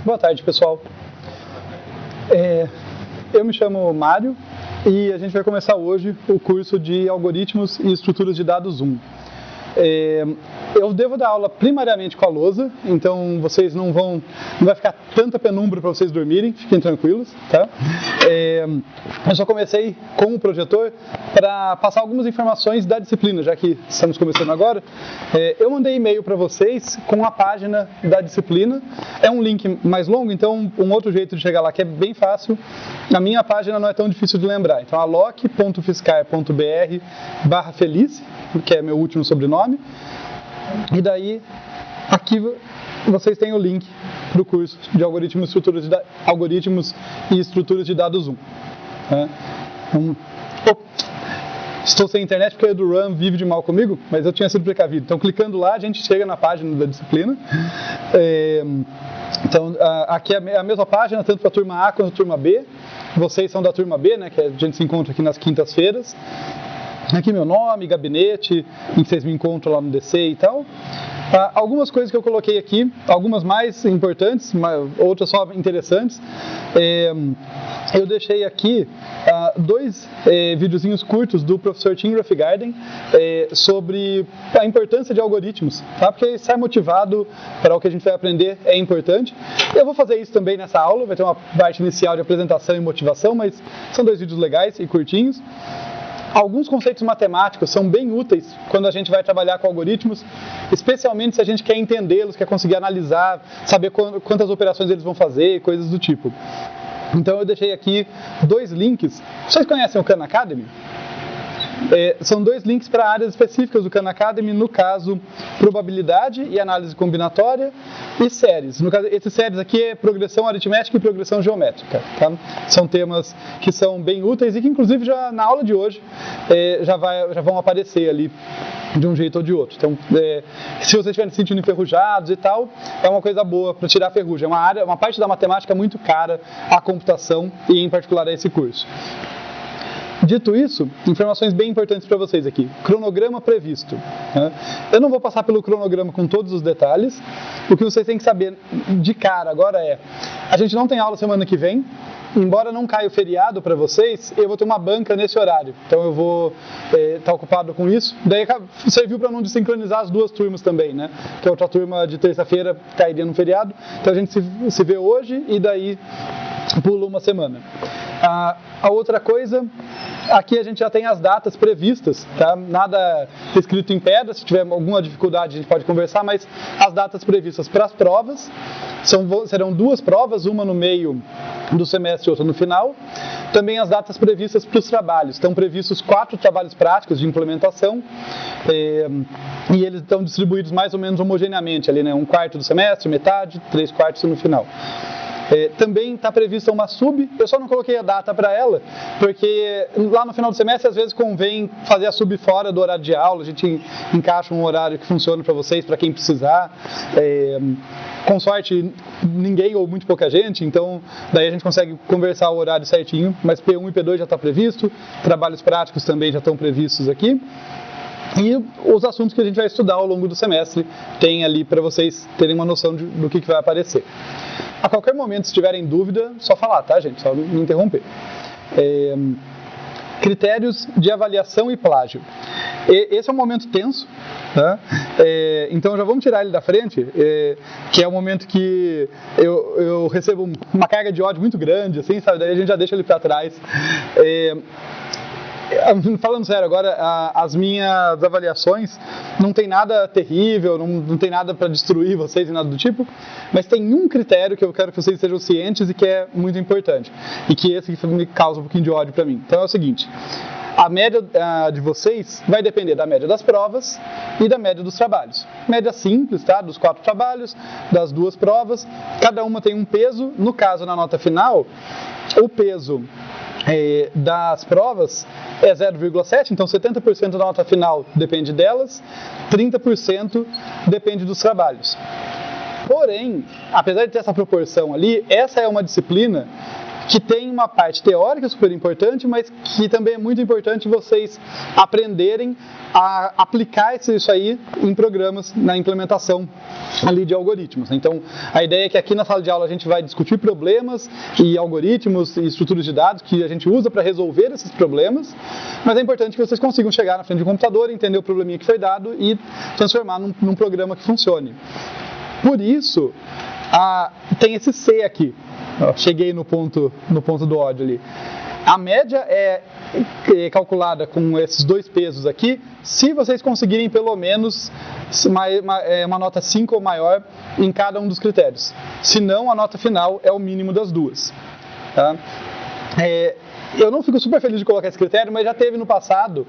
Boa tarde, pessoal. Eu me chamo Mário e a gente vai começar hoje o curso de Algoritmos e Estruturas de Dados 1. Eu devo dar aula primariamente com a lousa, então vocês não vai ficar tanta penumbra para vocês dormirem, fiquem tranquilos, tá? Eu só comecei com o projetor para passar algumas informações da disciplina, já que estamos começando agora. Eu mandei e-mail para vocês com a página da disciplina, é um link mais longo, então um outro jeito de chegar lá que é bem fácil, a minha página não é tão difícil de lembrar, então aloc.fiscar.br/felice, que é meu último sobrenome, e daí aqui vocês têm o link para o curso de Algoritmos e Estruturas de Dados 1. Estou sem internet porque o EduRun vive de mal comigo, mas eu tinha sido precavido. Então, clicando lá, a gente chega na página da disciplina. Então, aqui é a mesma página, tanto para a turma A quanto a turma B. Vocês são da turma B, né, que a gente se encontra aqui nas quintas-feiras. Aqui meu nome, gabinete, em que vocês me encontram lá no DC e tal. Algumas coisas que eu coloquei aqui, algumas mais importantes, outras só interessantes. Eu deixei aqui dois videozinhos curtos do professor Tim Roughgarden sobre a importância de algoritmos, tá? Porque estar motivado para o que a gente vai aprender é importante. Eu vou fazer isso também nessa aula, vai ter uma parte inicial de apresentação e motivação, mas são dois vídeos legais e curtinhos. Alguns conceitos matemáticos são bem úteis quando a gente vai trabalhar com algoritmos, especialmente se a gente quer entendê-los, quer conseguir analisar, saber quantas operações eles vão fazer, coisas do tipo. Então eu deixei aqui dois links. Vocês conhecem o Khan Academy? São dois links para áreas específicas do Khan Academy, no caso, probabilidade e análise combinatória e séries. No caso, esses séries aqui é progressão aritmética e progressão geométrica. Tá? São temas que são bem úteis e que, inclusive, já na aula de hoje já vão aparecer ali de um jeito ou de outro. Então, se vocês estiverem se sentindo enferrujados e tal, é uma coisa boa para tirar a ferrugem. É uma parte da matemática muito cara à computação e, em particular, a esse curso. Dito isso, informações bem importantes para vocês aqui. Cronograma previsto. Eu não vou passar pelo cronograma com todos os detalhes. O que vocês têm que saber de cara agora a gente não tem aula semana que vem. Embora não caia o feriado para vocês, eu vou ter uma banca nesse horário. Então eu vou estar ocupado com isso. Daí serviu para não desincronizar as duas turmas também, né? Que a outra turma de terça-feira cairia no feriado. Então a gente se vê hoje e daí pula uma semana. A outra coisa, aqui a gente já tem as datas previstas, tá? Nada escrito em pedra, se tiver alguma dificuldade a gente pode conversar, mas as datas previstas para as provas serão duas provas, uma no meio do semestre e outra no final. Também as datas previstas para os trabalhos, estão previstos 4 trabalhos práticos de implementação e eles estão distribuídos mais ou menos homogeneamente ali, né? 1/4 do semestre, metade, 3/4 no final. Também está prevista uma sub, eu só não coloquei a data para ela, porque lá no final do semestre às vezes convém fazer a sub fora do horário de aula, a gente encaixa um horário que funcione para vocês, para quem precisar. Com sorte, ninguém ou muito pouca gente, então daí a gente consegue conversar o horário certinho, mas P1 e P2 já está previsto, trabalhos práticos também já estão previstos aqui. E os assuntos que a gente vai estudar ao longo do semestre tem ali para vocês terem uma noção do que vai aparecer. A qualquer momento, se tiverem dúvida, só falar, tá, gente? Só me interromper. Critérios de avaliação e plágio. Esse é um momento tenso, tá? Então já vamos tirar ele da frente, que é o momento que eu recebo uma carga de ódio muito grande, assim, sabe? Daí a gente já deixa ele para trás. Falando sério, agora as minhas avaliações não tem nada terrível, não tem nada para destruir vocês e nada do tipo, mas tem um critério que eu quero que vocês sejam cientes e que é muito importante, e que esse me causa um pouquinho de ódio para mim. Então é o seguinte: a média de vocês vai depender da média das provas e da média dos trabalhos. Média simples, tá? Dos 4 trabalhos, das 2 provas, cada uma tem um peso. No caso, na nota final, o peso das provas é 0,7, então 70% da nota final depende delas, 30% depende dos trabalhos. Porém, apesar de ter essa proporção ali, essa é uma disciplina que tem uma parte teórica super importante, mas que também é muito importante vocês aprenderem a aplicar isso aí em programas, na implementação ali de algoritmos. Então, a ideia é que aqui na sala de aula a gente vai discutir problemas e algoritmos e estruturas de dados que a gente usa para resolver esses problemas, mas é importante que vocês consigam chegar na frente de um computador, entender o probleminha que foi dado e transformar num programa que funcione. Por isso, tem esse C aqui. Cheguei no ponto do ódio ali. A média é calculada com esses dois pesos aqui, se vocês conseguirem pelo menos uma nota 5 ou maior em cada um dos critérios. Se não, a nota final é o mínimo das duas. Tá? Eu não fico super feliz de colocar esse critério, mas já teve no passado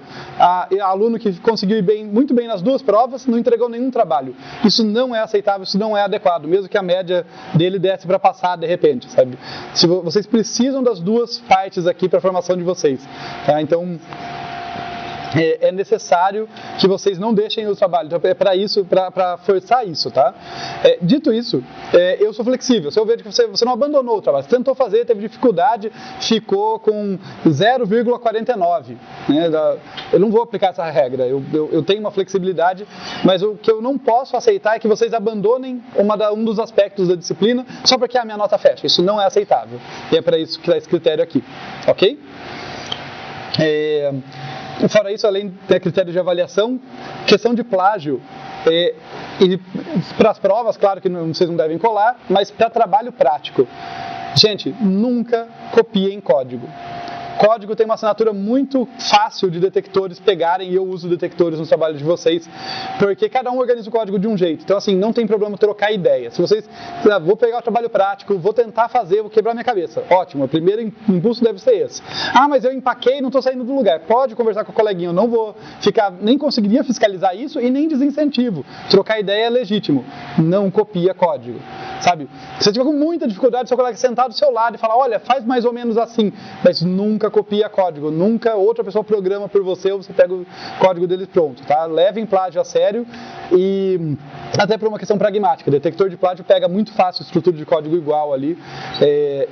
aluno que conseguiu ir muito bem nas duas provas, não entregou nenhum trabalho. Isso não é aceitável, isso não é adequado, mesmo que a média dele desse para passar de repente, sabe? Vocês precisam das duas partes aqui para a formação de vocês. Tá? Então, é necessário que vocês não deixem o trabalho. Então, é para isso, para forçar isso, tá? Dito isso, eu sou flexível. Se eu vejo que você não abandonou o trabalho, você tentou fazer, teve dificuldade, ficou com 0,49. Né? Eu não vou aplicar essa regra. Eu tenho uma flexibilidade, mas o que eu não posso aceitar é que vocês abandonem um dos aspectos da disciplina só porque a minha nota fecha. Isso não é aceitável. E é para isso que está esse critério aqui. Ok? Fora isso, além de critério de avaliação, questão de plágio, e para as provas, claro que vocês não devem colar, mas para trabalho prático. Gente, nunca copiem código. Código tem uma assinatura muito fácil de detectores pegarem, e eu uso detectores no trabalho de vocês, porque cada um organiza o código de um jeito. Então, assim, não tem problema trocar ideia. Se vocês, vou pegar o trabalho prático, vou tentar fazer, vou quebrar minha cabeça. Ótimo, o primeiro impulso deve ser esse. Mas eu empaquei e não estou saindo do lugar. Pode conversar com o coleguinha, eu não vou nem conseguiria fiscalizar isso e nem desincentivo. Trocar ideia é legítimo. Não copia código. Sabe? Se você tiver com muita dificuldade, seu colega sentar do seu lado e falar, olha, faz mais ou menos assim, mas nunca copia código, nunca outra pessoa programa por você ou você pega o código dele pronto, tá? Levem plágio a sério e até por uma questão pragmática, detector de plágio pega muito fácil estrutura de código igual ali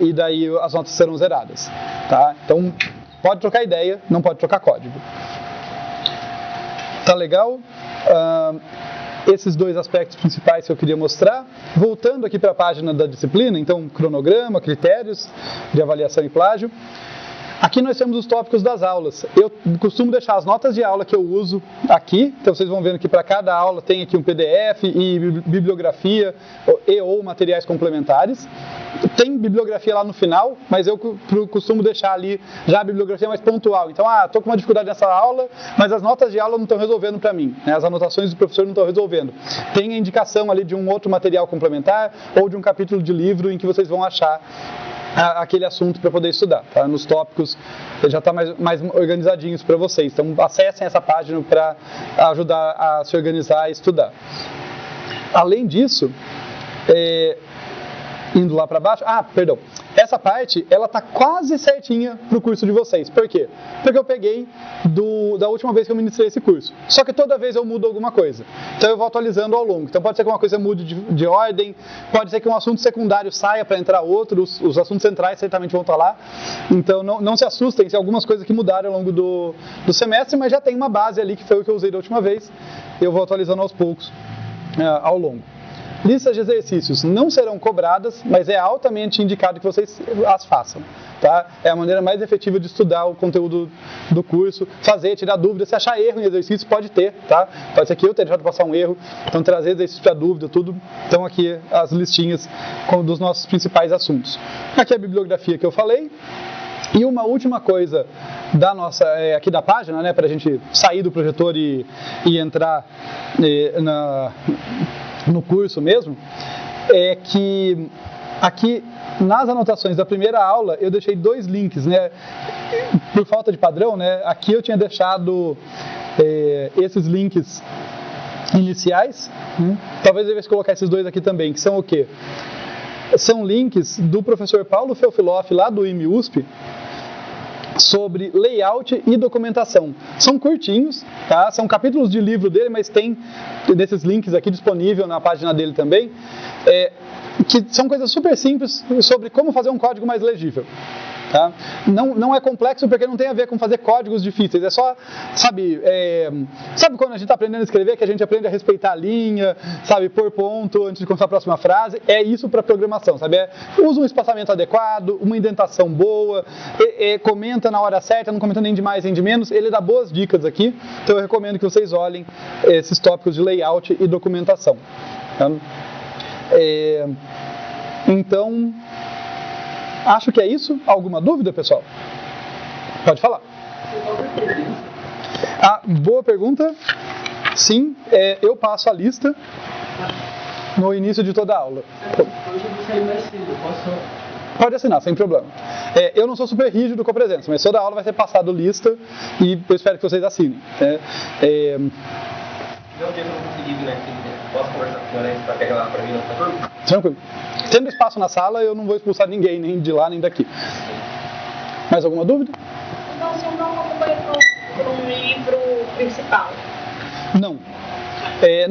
e daí as notas serão zeradas, tá? Então, pode trocar ideia, não pode trocar código. Tá legal? Esses dois aspectos principais que eu queria mostrar. Voltando aqui para a página da disciplina, então, cronograma, critérios de avaliação e plágio. Aqui nós temos os tópicos das aulas. Eu costumo deixar as notas de aula que eu uso aqui, então vocês vão vendo que para cada aula tem aqui um PDF e bibliografia ou materiais complementares. Tem bibliografia lá no final, mas eu costumo deixar ali já a bibliografia mais pontual. Então, estou com uma dificuldade nessa aula, mas as notas de aula não estão resolvendo para mim, né? As anotações do professor não estão resolvendo. Tem a indicação ali de um outro material complementar ou de um capítulo de livro em que vocês vão achar aquele assunto para poder estudar, tá? Nos tópicos já está mais organizadinhos para vocês, então acessem essa página para ajudar a se organizar e estudar. Além disso, indo lá para baixo, perdão, essa parte, ela está quase certinha para o curso de vocês. Por quê? Porque eu peguei da última vez que eu ministrei esse curso. Só que toda vez eu mudo alguma coisa. Então eu vou atualizando ao longo. Então pode ser que uma coisa mude de ordem, pode ser que um assunto secundário saia para entrar outro, os assuntos centrais certamente vão estar lá. Então não se assustem se algumas coisas que mudaram ao longo do semestre, mas já tem uma base ali que foi o que eu usei da última vez. Eu vou atualizando aos poucos ao longo. Listas de exercícios não serão cobradas, mas é altamente indicado que vocês as façam. Tá? É a maneira mais efetiva de estudar o conteúdo do curso, tirar dúvida. Se achar erro em exercício, pode ter. Tá? Pode ser que eu tenha deixado passar um erro, então trazer exercício para dúvida, tudo. Então aqui as listinhas dos nossos principais assuntos. Aqui a bibliografia que eu falei. E uma última coisa aqui da página, né, para a gente sair do projetor e entrar no curso mesmo, é que aqui nas anotações da primeira aula eu deixei 2 links, né? Por falta de padrão, né? Aqui eu tinha deixado esses links iniciais, talvez eu devesse colocar esses 2 aqui também, que são o quê? São links do professor Paulo Feofiloff, lá do IME-USP, sobre layout e documentação. São curtinhos, tá? São capítulos de livro dele, mas tem desses links aqui disponível na página dele também. que são coisas super simples sobre como fazer um código mais legível. Tá? Não é complexo porque não tem a ver com fazer códigos difíceis, é só, sabe quando a gente está aprendendo a escrever, que a gente aprende a respeitar a linha, sabe, pôr ponto antes de começar a próxima frase, é isso para programação, sabe, usa um espaçamento adequado, uma indentação boa, comenta na hora certa, não comenta nem de mais nem de menos, ele dá boas dicas aqui, então eu recomendo que vocês olhem esses tópicos de layout e documentação. Tá? Então, acho que é isso. Alguma dúvida, pessoal? Pode falar. Boa pergunta. Sim, eu passo a lista no início de toda a aula. Pode assinar, sem problema. Eu não sou super rígido com a presença, mas toda a aula vai ser passado lista e eu espero que vocês assinem. Não tem como conseguir, né? Posso conversar com o Alex para pegar lá para mim na turma? Tranquilo. Tendo espaço na sala, eu não vou expulsar ninguém, nem de lá, nem daqui. Mais alguma dúvida? Então, se eu não acompanho por um livro principal? Não.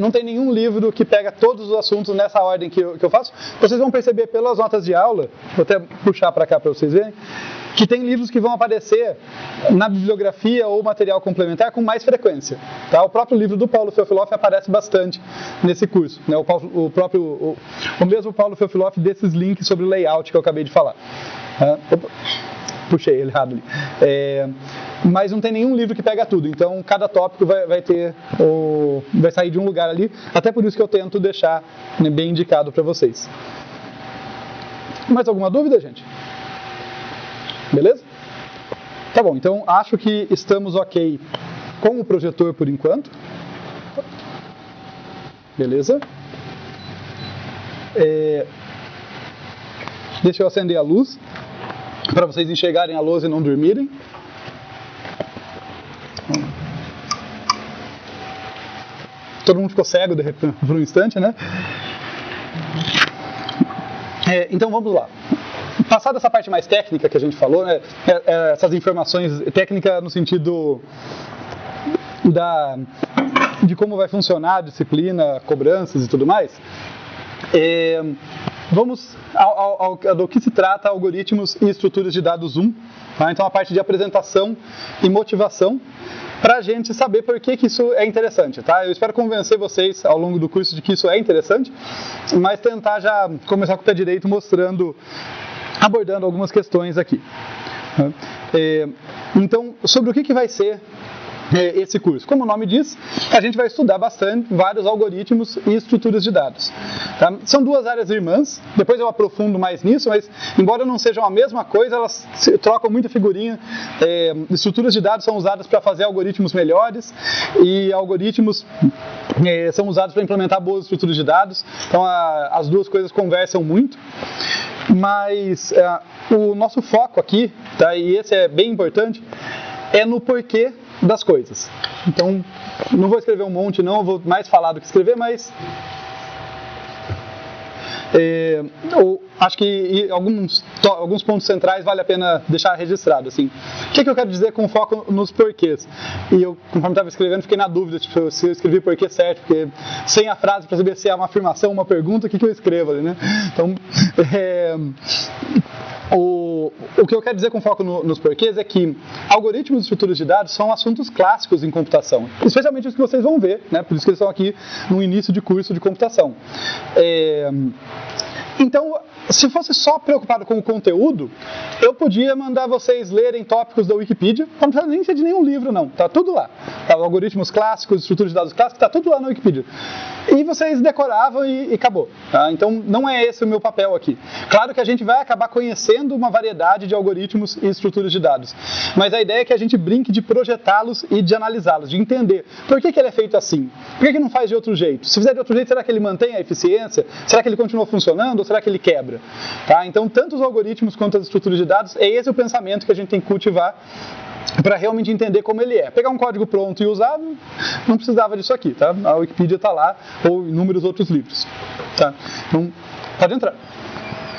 Não tem nenhum livro que pega todos os assuntos nessa ordem que eu faço. Vocês vão perceber pelas notas de aula, vou até puxar para cá para vocês verem, que tem livros que vão aparecer na bibliografia ou material complementar com mais frequência. Tá? O próprio livro do Paulo Feofiloff aparece bastante nesse curso. Né? O mesmo Paulo Feofiloff desses links sobre layout que eu acabei de falar. Puxei ele errado ali. Mas não tem nenhum livro que pega tudo, então cada tópico vai sair de um lugar ali, até por isso que eu tento deixar, né, bem indicado para vocês. Mais alguma dúvida, gente? Beleza? Tá bom, então acho que estamos ok com o projetor por enquanto. Beleza? Deixa eu acender a luz para vocês enxergarem a luz e não dormirem. Todo mundo ficou cego de repente, por um instante, né? Então vamos lá. Passada essa parte mais técnica que a gente falou, né? Essas informações técnicas no sentido de como vai funcionar a disciplina, cobranças e tudo mais, vamos do que se trata algoritmos e estruturas de dados 1. Tá? Então a parte de apresentação e motivação, para a gente saber por que isso é interessante. Tá? Eu espero convencer vocês ao longo do curso de que isso é interessante, mas tentar já começar com o pé direito abordando algumas questões aqui. Então, sobre o que vai ser esse curso? Como o nome diz, a gente vai estudar bastante vários algoritmos e estruturas de dados. Tá? São duas áreas irmãs, depois eu aprofundo mais nisso, mas embora não sejam a mesma coisa, elas trocam muita figurinha. Estruturas de dados são usadas para fazer algoritmos melhores e algoritmos são usados para implementar boas estruturas de dados, então as duas coisas conversam muito. Mas o nosso foco aqui, tá, e esse é bem importante, é no porquê das coisas. Então, não vou escrever um monte, não, vou mais falar do que escrever, mas acho que alguns pontos centrais vale a pena deixar registrado. Assim. O que eu quero dizer com foco nos porquês? E eu, conforme estava escrevendo, fiquei na dúvida se eu escrevi porquê certo, porque sem a frase para saber se é uma afirmação, uma pergunta, o que eu escrevo ali, né? Então, o que eu quero dizer com foco nos porquês é que algoritmos e estruturas de dados são assuntos clássicos em computação, especialmente os que vocês vão ver, né? Por isso que eles estão aqui no início de curso de computação. Então, se fosse só preocupado com o conteúdo, eu podia mandar vocês lerem tópicos da Wikipedia, não precisa nem ser de nenhum livro não, tá tudo lá. Tá, algoritmos clássicos, estruturas de dados clássicos, tá tudo lá na Wikipedia. E vocês decoravam e acabou. Tá? Então, não é esse o meu papel aqui. Claro que a gente vai acabar conhecendo uma variedade de algoritmos e estruturas de dados, mas a ideia é que a gente brinque de projetá-los e de analisá-los, de entender por que ele é feito assim, por que não faz de outro jeito. Se fizer de outro jeito, será que ele mantém a eficiência? Será que ele continua funcionando ou será que ele quebra? Tá? Então, tanto os algoritmos quanto as estruturas de dados, é esse o pensamento que a gente tem que cultivar para realmente entender como ele é. Pegar um código pronto e usar, não precisava disso aqui, tá? A Wikipedia está lá, ou inúmeros outros livros. Tá? Então, pode entrar.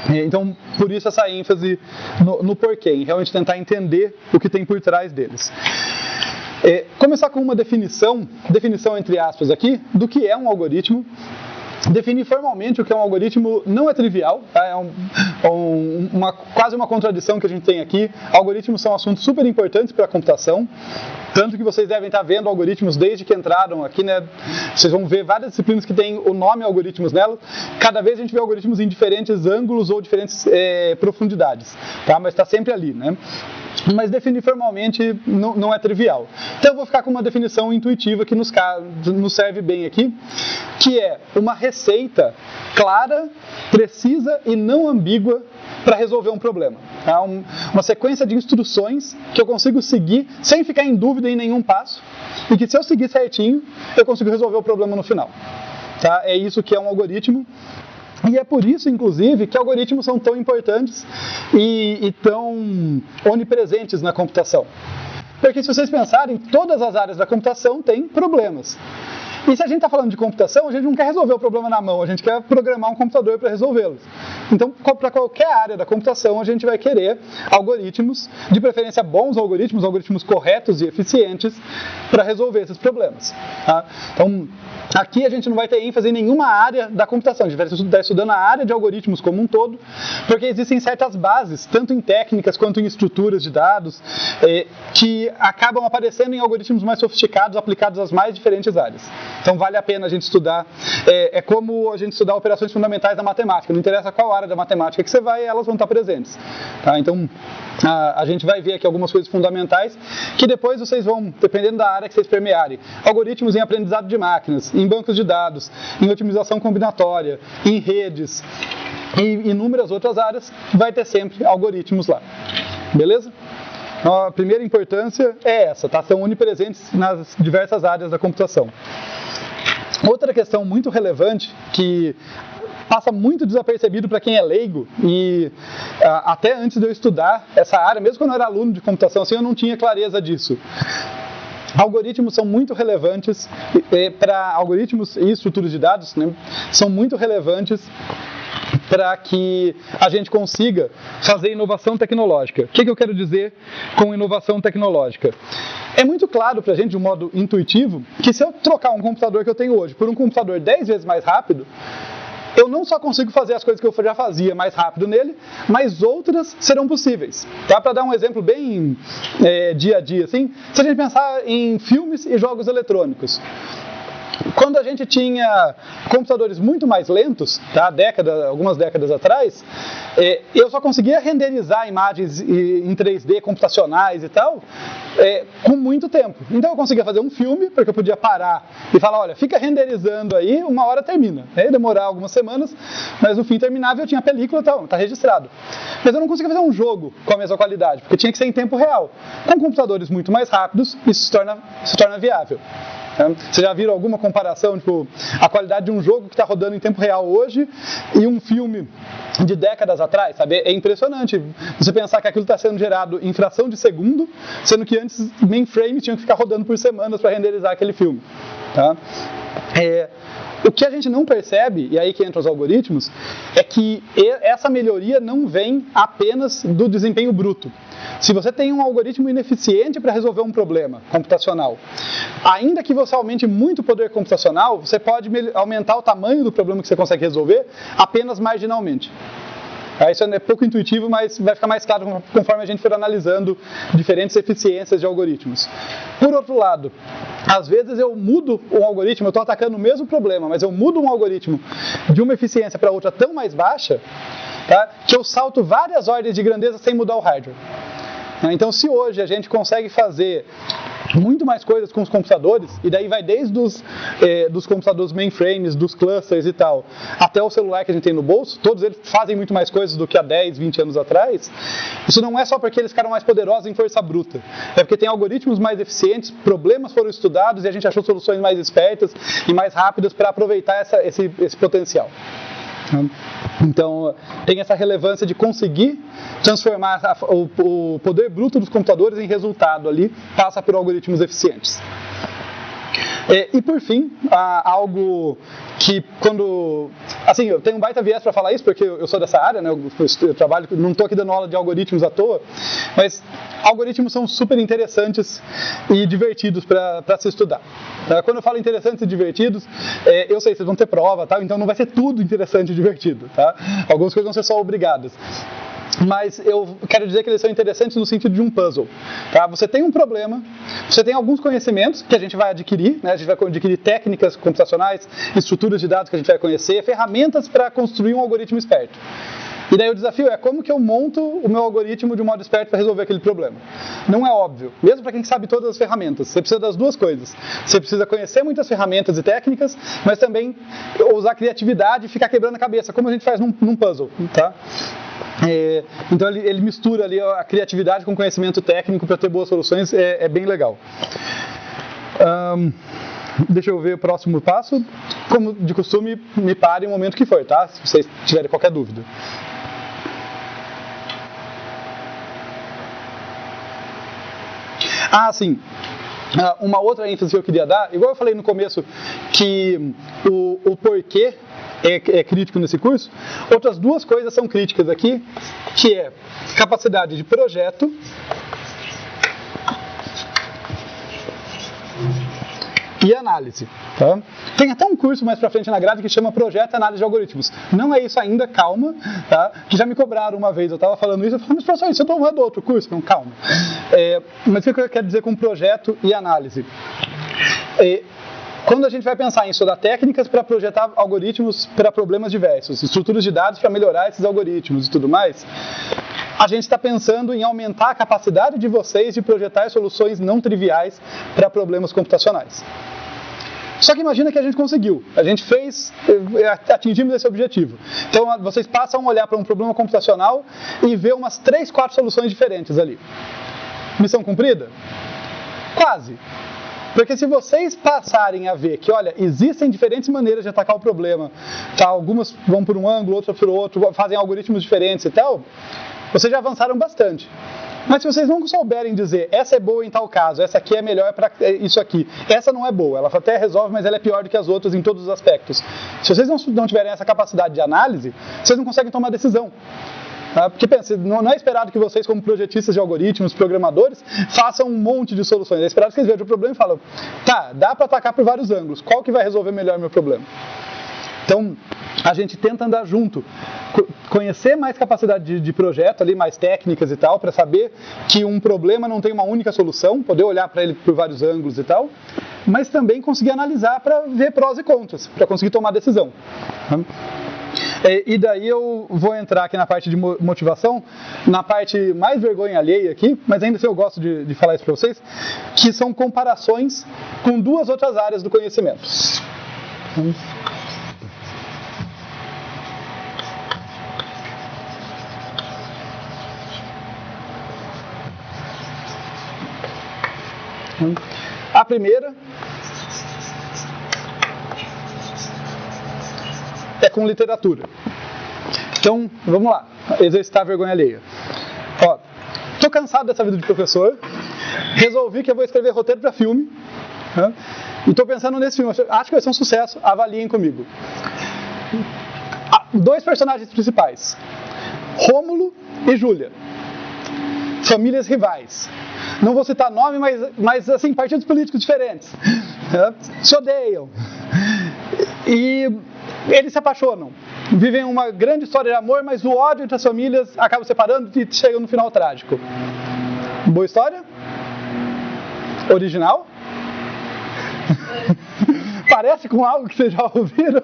Então, por isso essa ênfase no porquê, em realmente tentar entender o que tem por trás deles. Começar com uma definição entre aspas aqui, do que é um algoritmo Definir formalmente o que é um algoritmo não é trivial, tá? É quase uma contradição que a gente tem aqui. Algoritmos são assuntos super importantes para a computação, tanto que vocês devem estar vendo algoritmos desde que entraram aqui, né? Vocês vão ver várias disciplinas que têm o nome algoritmos nelas. Cada vez a gente vê algoritmos em diferentes ângulos ou diferentes profundidades, tá? Mas está sempre ali, né? Mas definir formalmente não é trivial. Então eu vou ficar com uma definição intuitiva que nos serve bem aqui, que é uma receita clara, precisa e não ambígua para resolver um problema. Tá? Uma sequência de instruções que eu consigo seguir sem ficar em dúvida em nenhum passo e que se eu seguir certinho, eu consigo resolver o problema no final. Tá? É isso que é um algoritmo. E é por isso, inclusive, que algoritmos são tão importantes e tão onipresentes na computação. Porque se vocês pensarem, todas as áreas da computação têm problemas. E se a gente está falando de computação, a gente não quer resolver o problema na mão, a gente quer programar um computador para resolvê-los. Então, para qualquer área da computação, a gente vai querer algoritmos, de preferência bons algoritmos corretos e eficientes, para resolver esses problemas. Tá? Então, aqui a gente não vai ter ênfase em nenhuma área da computação, a gente vai estar estudando a área de algoritmos como um todo, porque existem certas bases, tanto em técnicas quanto em estruturas de dados, que acabam aparecendo em algoritmos mais sofisticados, aplicados às mais diferentes áreas. Então vale a pena a gente estudar, é como a gente estudar operações fundamentais da matemática, não interessa qual área da matemática que você vai, elas vão estar presentes. Tá? Então a gente vai ver aqui algumas coisas fundamentais, que depois vocês vão, dependendo da área que vocês permearem, algoritmos em aprendizado de máquinas, em bancos de dados, em otimização combinatória, em redes e inúmeras outras áreas, vai ter sempre algoritmos lá. Beleza? Então, a primeira importância é essa, tá? São onipresentes nas diversas áreas da computação. Outra questão muito relevante, que passa muito desapercebido para quem é leigo, e até antes de eu estudar essa área, mesmo quando eu era aluno de computação, assim, eu não tinha clareza disso. Algoritmos são muito relevantes para algoritmos e estruturas de dados, né, são muito relevantes para que a gente consiga fazer inovação tecnológica. O que eu quero dizer com inovação tecnológica? É muito claro para a gente, de um modo intuitivo, que se eu trocar um computador que eu tenho hoje por um computador 10 vezes mais rápido, eu não só consigo fazer as coisas que eu já fazia mais rápido nele, mas outras serão possíveis. Tá? Para dar um exemplo bem dia a dia, assim, se a gente pensar em filmes e jogos eletrônicos. Quando a gente tinha computadores muito mais lentos, tá, algumas décadas atrás, eu só conseguia renderizar imagens em 3D computacionais e tal, com muito tempo. Então eu conseguia fazer um filme, porque eu podia parar e falar, olha, fica renderizando aí, uma hora termina. Ia demorar algumas semanas, mas no fim terminava e eu tinha a película e tal, está registrado. Mas eu não conseguia fazer um jogo com a mesma qualidade, porque tinha que ser em tempo real. Com computadores muito mais rápidos, isso se torna viável. Vocês já viram alguma comparação, tipo, a qualidade de um jogo que está rodando em tempo real hoje e um filme de décadas atrás, sabe? É impressionante você pensar que aquilo está sendo gerado em fração de segundo, sendo que antes mainframes tinham que ficar rodando por semanas para renderizar aquele filme. Tá? O que a gente não percebe, e aí que entram os algoritmos, é que essa melhoria não vem apenas do desempenho bruto. Se você tem um algoritmo ineficiente para resolver um problema computacional, ainda que você aumente muito o poder computacional, você pode aumentar o tamanho do problema que você consegue resolver apenas marginalmente. Isso é pouco intuitivo, mas vai ficar mais claro conforme a gente for analisando diferentes eficiências de algoritmos. Por outro lado, às vezes eu mudo um algoritmo, eu estou atacando o mesmo problema, mas eu mudo um algoritmo de uma eficiência para outra tão mais baixa, tá, que eu salto várias ordens de grandeza sem mudar o hardware. Então, se hoje a gente consegue fazer muito mais coisas com os computadores, e daí vai desde dos computadores mainframes, dos clusters e tal, até o celular que a gente tem no bolso, todos eles fazem muito mais coisas do que há 10, 20 anos atrás, isso não é só porque eles ficaram mais poderosos em força bruta, é porque tem algoritmos mais eficientes, problemas foram estudados e a gente achou soluções mais espertas e mais rápidas para aproveitar esse potencial. Então, tem essa relevância de conseguir transformar o poder bruto dos computadores em resultado ali, passa por algoritmos eficientes. E por fim, algo que quando... Assim, eu tenho um baita viés para falar isso, porque eu sou dessa área, né? Eu trabalho, não estou aqui dando aula de algoritmos à toa, mas algoritmos são super interessantes e divertidos para se estudar. Quando eu falo interessantes e divertidos, eu sei, vocês vão ter prova, tá? Então não vai ser tudo interessante e divertido, tá? Algumas coisas vão ser só obrigadas. Mas eu quero dizer que eles são interessantes no sentido de um puzzle. Tá? Você tem um problema, você tem alguns conhecimentos que a gente vai adquirir, né? A gente vai adquirir técnicas computacionais, estruturas de dados que a gente vai conhecer, ferramentas para construir um algoritmo esperto. E daí o desafio é como que eu monto o meu algoritmo de um modo esperto para resolver aquele problema. Não é óbvio, mesmo para quem sabe todas as ferramentas. Você precisa das duas coisas. Você precisa conhecer muitas ferramentas e técnicas, mas também usar criatividade e ficar quebrando a cabeça, como a gente faz num puzzle. Tá? Então ele mistura ali a criatividade com conhecimento técnico para ter boas soluções, é bem legal. Deixa eu ver o próximo passo. Como de costume, me pare no momento que for, tá? Se vocês tiverem qualquer dúvida. Sim. Uma outra ênfase que eu queria dar, igual eu falei no começo, que o porquê é crítico nesse curso, outras duas coisas são críticas aqui, que é capacidade de projeto e análise. Tá? Tem até um curso mais pra frente na grade que chama Projeto e Análise de Algoritmos. Não é isso ainda, calma, tá? Que já me cobraram uma vez, eu estava falando isso, eu falei, mas professor, isso eu estou do outro curso. Não, calma. Mas o que eu quero dizer com projeto e análise? Quando a gente vai pensar em estudar técnicas para projetar algoritmos para problemas diversos, estruturas de dados para melhorar esses algoritmos e tudo mais, a gente está pensando em aumentar a capacidade de vocês de projetar soluções não triviais para problemas computacionais. Só que imagina que a gente conseguiu, atingimos esse objetivo. Então vocês passam a olhar para um problema computacional e ver umas 3, 4 soluções diferentes ali. Missão cumprida? Quase. Porque se vocês passarem a ver que, olha, existem diferentes maneiras de atacar o problema, tá? Algumas vão por um ângulo, outras por outro, fazem algoritmos diferentes e tal, vocês já avançaram bastante. Mas se vocês não souberem dizer, essa é boa em tal caso, essa aqui é melhor para isso aqui, essa não é boa, ela até resolve, mas ela é pior do que as outras em todos os aspectos. Se vocês não tiverem essa capacidade de análise, vocês não conseguem tomar decisão. Porque pensa, não é esperado que vocês, como projetistas de algoritmos, programadores, façam um monte de soluções. É esperado que vocês vejam o problema e falem, tá, dá para atacar por vários ângulos, qual que vai resolver melhor o meu problema? Então, a gente tenta andar junto, conhecer mais capacidade de projeto, ali, mais técnicas e tal, para saber que um problema não tem uma única solução, poder olhar para ele por vários ângulos e tal, mas também conseguir analisar para ver prós e contras, para conseguir tomar decisão. E daí eu vou entrar aqui na parte de motivação, na parte mais vergonha alheia aqui, mas ainda assim eu gosto de falar isso para vocês, que são comparações com duas outras áreas do conhecimento. A primeira é com literatura. Então, vamos lá, exercitar a vergonha alheia. Tô cansado dessa vida de professor, resolvi que eu vou escrever roteiro para filme, né? E tô pensando nesse filme, acho que vai ser um sucesso, avaliem comigo. 2 personagens principais, Rômulo e Júlia, famílias rivais. Não vou citar nome, mas assim, partidos políticos diferentes, né? Se odeiam. E eles se apaixonam, vivem uma grande história de amor, mas o ódio entre as famílias acaba separando e chega no final trágico. Boa história? Original? Parece com algo que vocês já ouviram?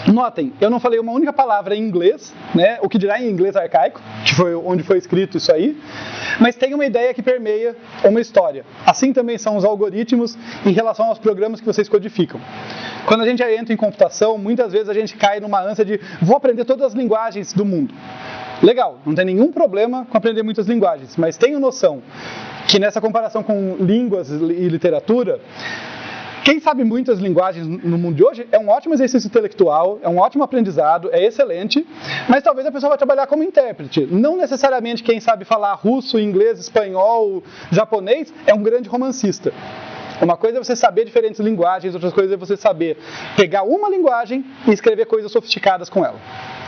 Notem, eu não falei uma única palavra em inglês, né? O que dirá em inglês arcaico, que foi onde foi escrito isso aí, mas tem uma ideia que permeia uma história. Assim também são os algoritmos em relação aos programas que vocês codificam. Quando a gente entra em computação, muitas vezes a gente cai numa ânsia de vou aprender todas as linguagens do mundo. Legal, não tem nenhum problema com aprender muitas linguagens, mas tenho noção que nessa comparação com línguas e literatura, quem sabe muitas linguagens no mundo de hoje é um ótimo exercício intelectual, é um ótimo aprendizado, é excelente, mas talvez a pessoa vai trabalhar como intérprete. Não necessariamente quem sabe falar russo, inglês, espanhol, japonês é um grande romancista. Uma coisa é você saber diferentes linguagens, outra coisa é você saber pegar uma linguagem e escrever coisas sofisticadas com ela,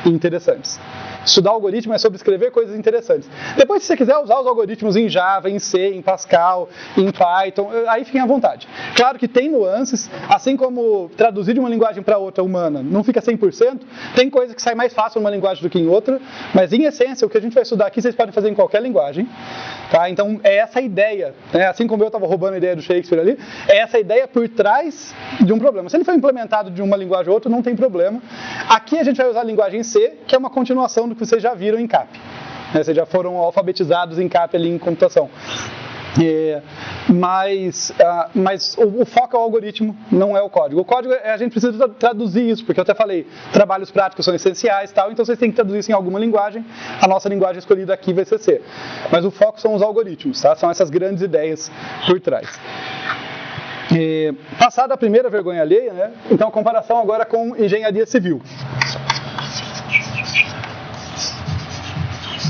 e interessantes. Estudar algoritmo é sobre escrever coisas interessantes. Depois, se você quiser usar os algoritmos em Java, em C, em Pascal, em Python, aí fiquem à vontade. Claro que tem nuances, assim como traduzir de uma linguagem para outra humana não fica 100%, tem coisa que sai mais fácil numa linguagem do que em outra, mas em essência, o que a gente vai estudar aqui, vocês podem fazer em qualquer linguagem. Tá? Então, é essa a ideia, né? Assim como eu estava roubando a ideia do Shakespeare ali, é essa a ideia por trás de um problema. Se ele for implementado de uma linguagem ou outra, não tem problema. Aqui a gente vai usar a linguagem C, que é uma continuação do que vocês já viram em CAP. Né? Vocês já foram alfabetizados em CAP ali em computação. Mas o foco é o algoritmo, não é o código. O código, a gente precisa traduzir isso, porque eu até falei, trabalhos práticos são essenciais, tal, então vocês têm que traduzir isso em alguma linguagem. A nossa linguagem escolhida aqui vai ser C. Mas o foco são os algoritmos, tá? São essas grandes ideias por trás. Passada a primeira vergonha alheia, né? Então a comparação agora com engenharia civil.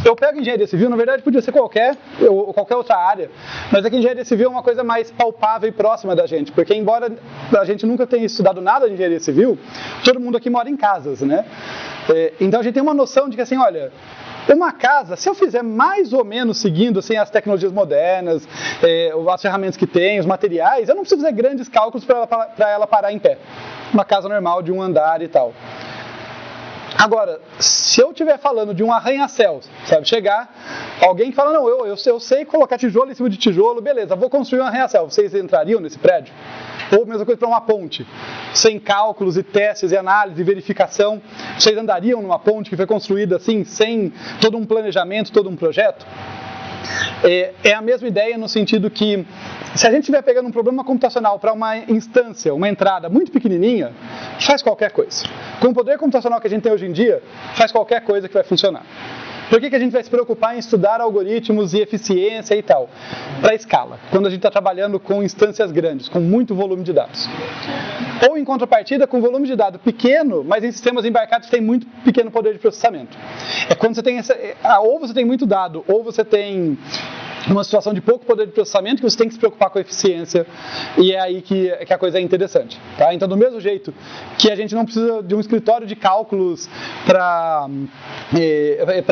Eu pego engenharia civil, na verdade podia ser qualquer outra área, mas é que engenharia civil é uma coisa mais palpável e próxima da gente, porque embora a gente nunca tenha estudado nada de engenharia civil, todo mundo aqui mora em casas, né? Então a gente tem uma noção de que assim, olha, uma casa, se eu fizer mais ou menos seguindo assim, as tecnologias modernas, as ferramentas que tem, os materiais, eu não preciso fazer grandes cálculos para ela parar em pé. Uma casa normal de um andar e tal. Agora, se eu estiver falando de um arranha-céus, sabe, chegar alguém que fala, não, eu sei colocar tijolo em cima de tijolo, beleza, vou construir um arranha-céu, vocês entrariam nesse prédio? Ou mesma coisa para uma ponte, sem cálculos e testes e análise e verificação, vocês andariam numa ponte que foi construída assim, sem todo um planejamento, todo um projeto? É a mesma ideia no sentido que, se a gente estiver pegando um problema computacional para uma instância, uma entrada muito pequenininha, faz qualquer coisa. Com o poder computacional que a gente tem hoje em dia, faz qualquer coisa que vai funcionar. Por que a gente vai se preocupar em estudar algoritmos e eficiência e tal? Para escala, quando a gente está trabalhando com instâncias grandes, com muito volume de dados. Ou em contrapartida, com volume de dados pequeno, mas em sistemas embarcados que têm muito pequeno poder de processamento. É quando você tem ou você tem muito dado, ou você tem uma situação de pouco poder de processamento que você tem que se preocupar com a eficiência, e é aí que a coisa é interessante. Tá? Então, do mesmo jeito que a gente não precisa de um escritório de cálculos para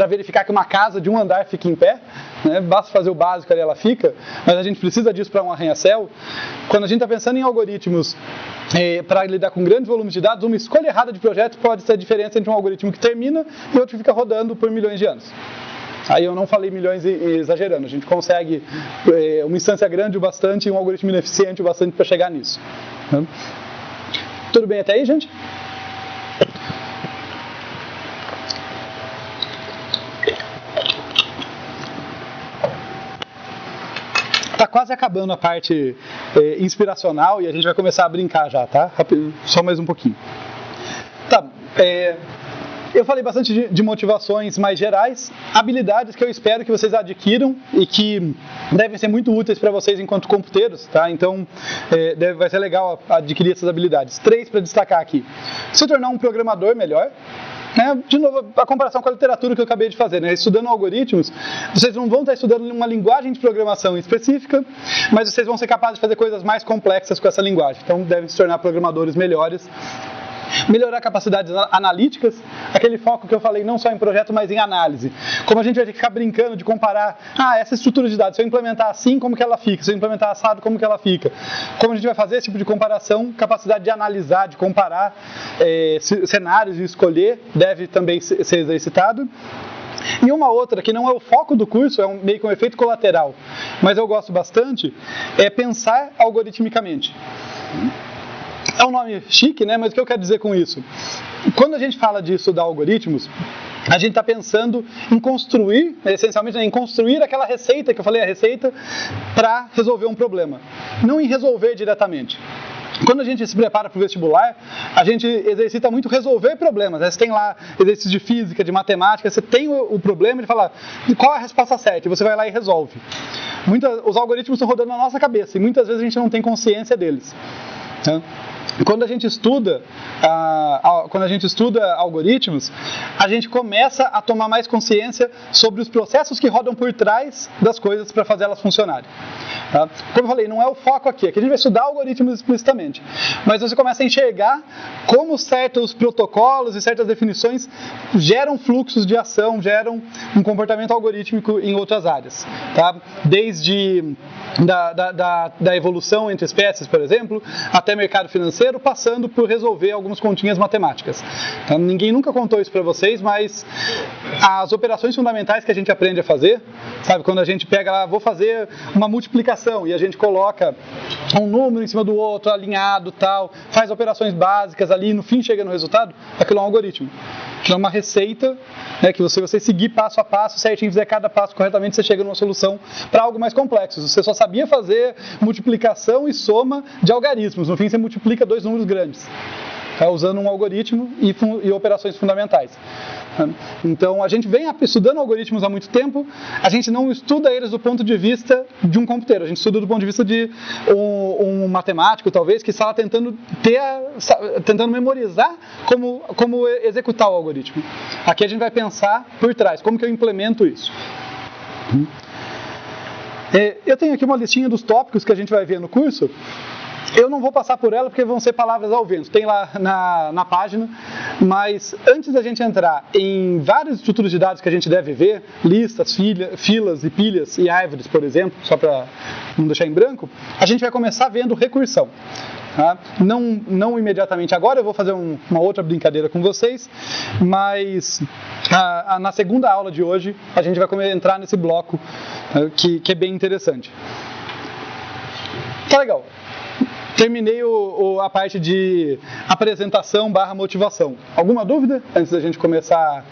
verificar que uma casa de um andar fique em pé, né? Basta fazer o básico ali, ela fica, mas a gente precisa disso para um arranha-céu. Quando a gente está pensando em algoritmos para lidar com grandes volumes de dados, uma escolha errada de projeto pode ser a diferença entre um algoritmo que termina e outro que fica rodando por milhões de anos. Aí eu não falei milhões exagerando, a gente consegue uma instância grande o bastante e um algoritmo ineficiente o bastante para chegar nisso. Né? Tudo bem até aí, gente? Está quase acabando a parte inspiracional e a gente vai começar a brincar já, tá? Só mais um pouquinho. Tá, eu falei bastante de motivações mais gerais, habilidades que eu espero que vocês adquiram e que devem ser muito úteis para vocês enquanto computeiros, tá? Então, vai ser legal adquirir essas habilidades. 3 para destacar aqui. Se tornar um programador melhor. Né? De novo, a comparação com a literatura que eu acabei de fazer, né? Estudando algoritmos, vocês não vão estar estudando uma linguagem de programação específica, mas vocês vão ser capazes de fazer coisas mais complexas com essa linguagem. Então, devem se tornar programadores melhores. Melhorar capacidades analíticas, aquele foco que eu falei não só em projeto, mas em análise. Como a gente vai ter que ficar brincando de comparar, essa estrutura de dados, se eu implementar assim, como que ela fica? Se eu implementar assado, como que ela fica? Como a gente vai fazer esse tipo de comparação? Capacidade de analisar, de comparar cenários e escolher, deve também ser exercitado. E uma outra, que não é o foco do curso, é meio que um efeito colateral, mas eu gosto bastante, é pensar algoritmicamente. É um nome chique, né? Mas o que eu quero dizer com isso? Quando a gente fala de estudar algoritmos, a gente está pensando em construir, essencialmente, em construir aquela receita, que eu falei, a receita, para resolver um problema. Não em resolver diretamente. Quando a gente se prepara para o vestibular, a gente exercita muito resolver problemas. Você tem lá exercícios de física, de matemática, você tem o problema e fala qual é a resposta certa, e você vai lá e resolve. Os algoritmos estão rodando na nossa cabeça e muitas vezes a gente não tem consciência deles. quando a gente estuda algoritmos, a gente começa a tomar mais consciência sobre os processos que rodam por trás das coisas para fazer elas funcionarem. Tá? Como eu falei, não é o foco aqui a gente vai estudar algoritmos explicitamente, mas você começa a enxergar como certos protocolos e certas definições geram fluxos de ação, geram um comportamento algorítmico em outras áreas. Tá? Desde da evolução entre espécies, por exemplo, até mercado financeiro, passando por resolver algumas continhas matemáticas. Então, ninguém nunca contou isso para vocês, mas as operações fundamentais que a gente aprende a fazer, sabe, quando a gente pega lá, vou fazer uma multiplicação e a gente coloca um número em cima do outro, alinhado, tal, faz operações básicas ali, no fim chega no resultado, aquilo é um algoritmo. Aquilo é uma receita, né, que você seguir passo a passo, certinho, fizer cada passo corretamente, você chega numa solução para algo mais complexo. Você só sabia fazer multiplicação e soma de algarismos. No fim, você multiplica dois números grandes, tá, usando um algoritmo e operações fundamentais. Então, a gente vem estudando algoritmos há muito tempo, a gente não estuda eles do ponto de vista de um computeiro, a gente estuda do ponto de vista de um matemático, talvez, que está tentando memorizar como executar o algoritmo. Aqui a gente vai pensar por trás, como que eu implemento isso. Eu tenho aqui uma listinha dos tópicos que a gente vai ver no curso. Eu não vou passar por ela porque vão ser palavras ao vento, tem lá na página, mas antes da gente entrar em várias estruturas de dados que a gente deve ver, listas, filas e pilhas e árvores, por exemplo, só para não deixar em branco, a gente vai começar vendo recursão. Tá? Não imediatamente agora, eu vou fazer uma outra brincadeira com vocês, mas na segunda aula de hoje a gente vai entrar nesse bloco que é bem interessante. Tá legal. Terminei a parte de apresentação / motivação. Alguma dúvida antes da gente começar